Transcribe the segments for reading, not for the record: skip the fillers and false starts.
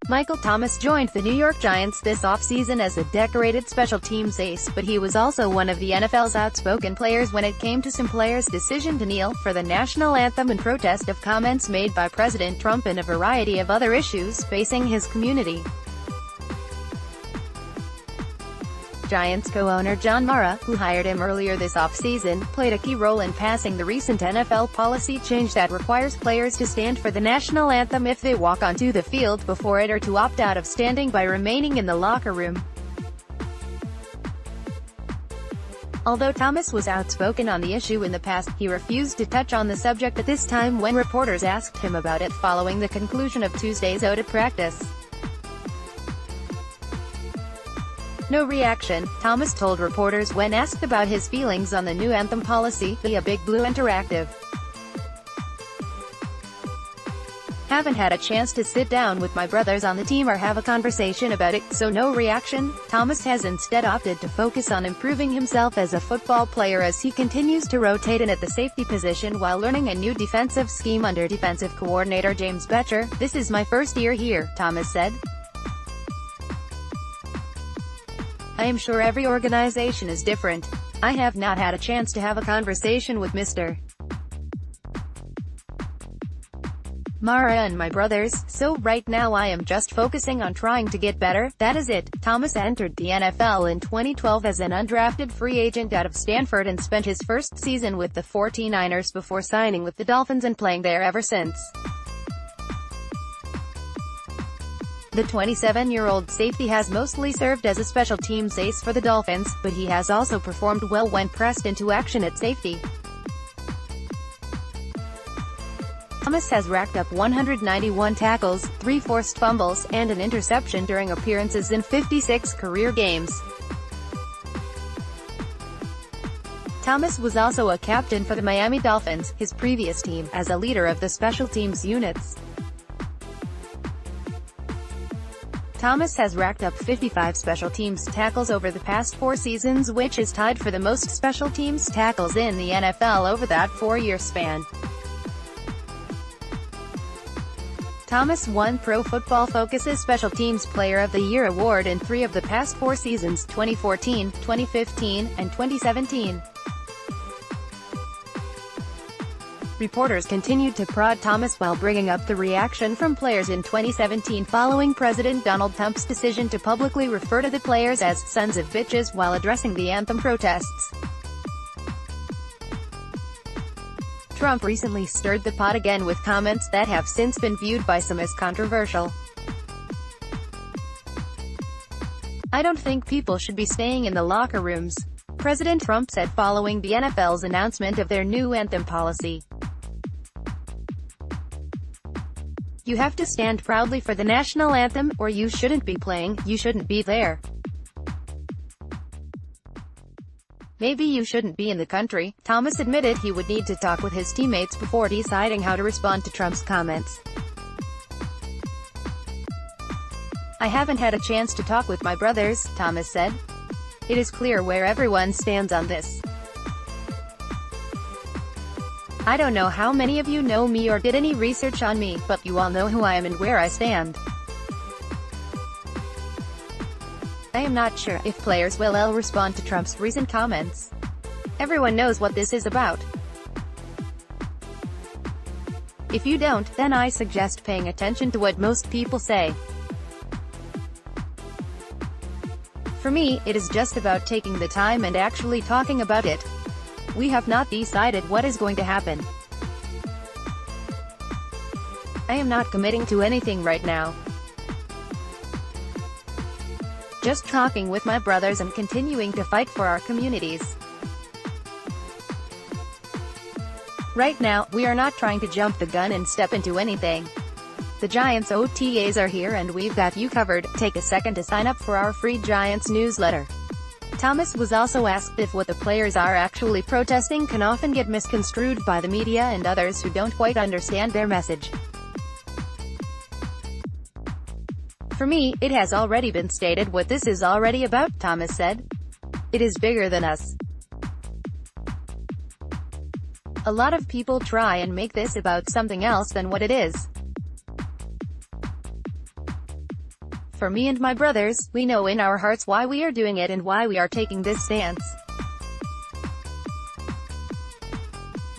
Michael Thomas joined the New York Giants this offseason as a decorated special teams ace, but he was also one of the NFL's outspoken players when it came to some players' decision to kneel for the national anthem in protest of comments made by President Trump and a variety of other issues facing his community. Giants co-owner John Mara, who hired him earlier this offseason, played a key role in passing the recent NFL policy change that requires players to stand for the national anthem if they walk onto the field before it, or to opt out of standing by remaining in the locker room. Although Thomas was outspoken on the issue in the past, he refused to touch on the subject at this time when reporters asked him about it following the conclusion of Tuesday's OTA practice. No reaction, Thomas told reporters when asked about his feelings on the new anthem policy, via Big Blue Interactive. "Haven't had a chance to sit down with my brothers on the team or have a conversation about it, so no reaction." Thomas has instead opted to focus on improving himself as a football player as he continues to rotate in at the safety position while learning a new defensive scheme under defensive coordinator James Bettcher. "This is my first year here," Thomas said. "I am sure every organization is different. I have not had a chance to have a conversation with Mr. Mara and my brothers, so right now I am just focusing on trying to get better, that is it." Thomas entered the NFL in 2012 as an undrafted free agent out of Stanford and spent his first season with the 49ers before signing with the Dolphins and playing there ever since. The 27-year-old safety has mostly served as a special teams ace for the Dolphins, but he has also performed well when pressed into action at safety. Thomas has racked up 191 tackles, 3 forced fumbles, and an interception during appearances in 56 career games. Thomas was also a captain for the Miami Dolphins, his previous team, as a leader of the special teams units. Thomas has racked up 55 special teams tackles over the past 4 seasons, which is tied for the most special teams tackles in the NFL over that 4-year span. Thomas won Pro Football Focus's Special Teams Player of the Year award in 3 of the past 4 seasons, 2014, 2015, and 2017. Reporters continued to prod Thomas while bringing up the reaction from players in 2017 following President Donald Trump's decision to publicly refer to the players as "sons of bitches" while addressing the anthem protests. Trump recently stirred the pot again with comments that have since been viewed by some as controversial. "I don't think people should be staying in the locker rooms," President Trump said following the NFL's announcement of their new anthem policy. "You have to stand proudly for the national anthem, or you shouldn't be playing, you shouldn't be there. Maybe you shouldn't be in the country." Thomas admitted he would need to talk with his teammates before deciding how to respond to Trump's comments. "I haven't had a chance to talk with my brothers," Thomas said. "It is clear where everyone stands on this. I don't know how many of you know me or did any research on me, but you all know who I am and where I stand. I am not sure if players will respond to Trump's recent comments. Everyone knows what this is about. If you don't, then I suggest paying attention to what most people say. For me, it is just about taking the time and actually talking about it. We have not decided what is going to happen. I am not committing to anything right now. Just talking with my brothers and continuing to fight for our communities. Right now, we are not trying to jump the gun and step into anything. The Giants OTAs are here and we've got you covered. Take a second to sign up for our free Giants newsletter." Thomas was also asked if what the players are actually protesting can often get misconstrued by the media and others who don't quite understand their message. "For me, it has already been stated what this is already about," Thomas said. "It is bigger than us. A lot of people try and make this about something else than what it is. for me and my brothers. We know in our hearts why we are doing it and why we are taking this stance.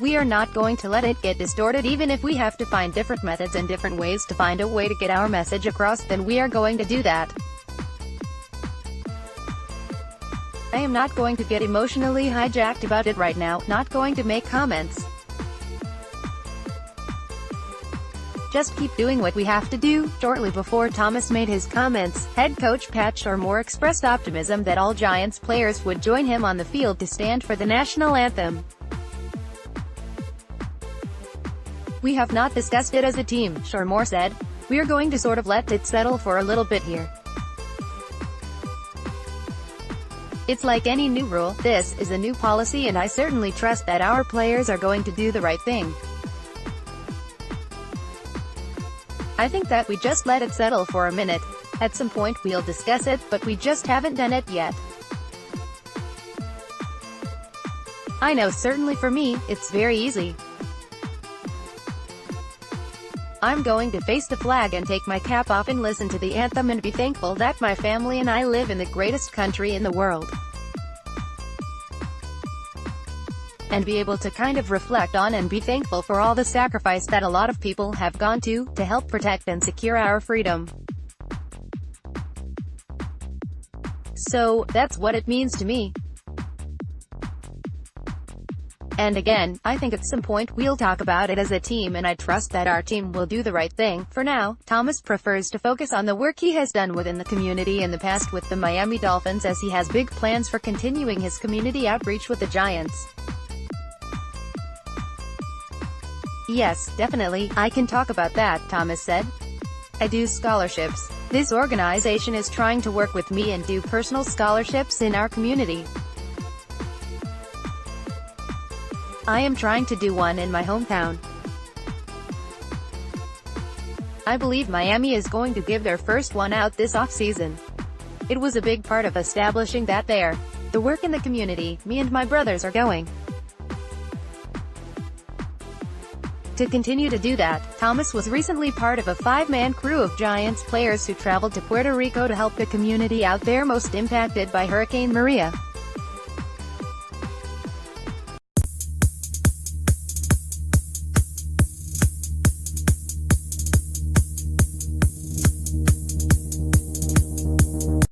We are not going to let it get distorted. Even if we have to find different methods and different ways to find a way to get our message across, then we are going to do that. I am not going to get emotionally hijacked about it right now, not going to make comments. Just keep doing what we have to do. Shortly before Thomas made his comments, head coach Pat Shurmur expressed optimism that all Giants players would join him on the field to stand for the National Anthem. "We have not discussed it as a team," Shurmur said. "We are going to sort of let it settle for a little bit here. It's like any new rule, this is a new policy, and I certainly trust that our players are going to do the right thing. I think that we just let it settle for a minute. At some point we'll discuss it, but we just haven't done it yet. I know certainly for me, it's very easy. I'm going to face the flag and take my cap off and listen to the anthem and be thankful that my family and I live in the greatest country in the world. And be able to kind of reflect on and be thankful for all the sacrifice that a lot of people have gone to help protect and secure our freedom. So, that's what it means to me. And again, I think at some point we'll talk about it as a team, and I trust that our team will do the right thing. For now, Thomas prefers to focus on the work he has done within the community in the past with the Miami Dolphins, as he has big plans for continuing his community outreach with the Giants. "Yes, definitely, I can talk about that," Thomas said. "I do scholarships. This organization is trying to work with me and do personal scholarships in our community. I am trying to do one in my hometown. I believe Miami is going to give their first one out this offseason. It was a big part of establishing that there. The work in the community, me and my brothers are going to continue to do that." Thomas was recently part of a 5-man crew of Giants players who traveled to Puerto Rico to help the community out there most impacted by Hurricane Maria.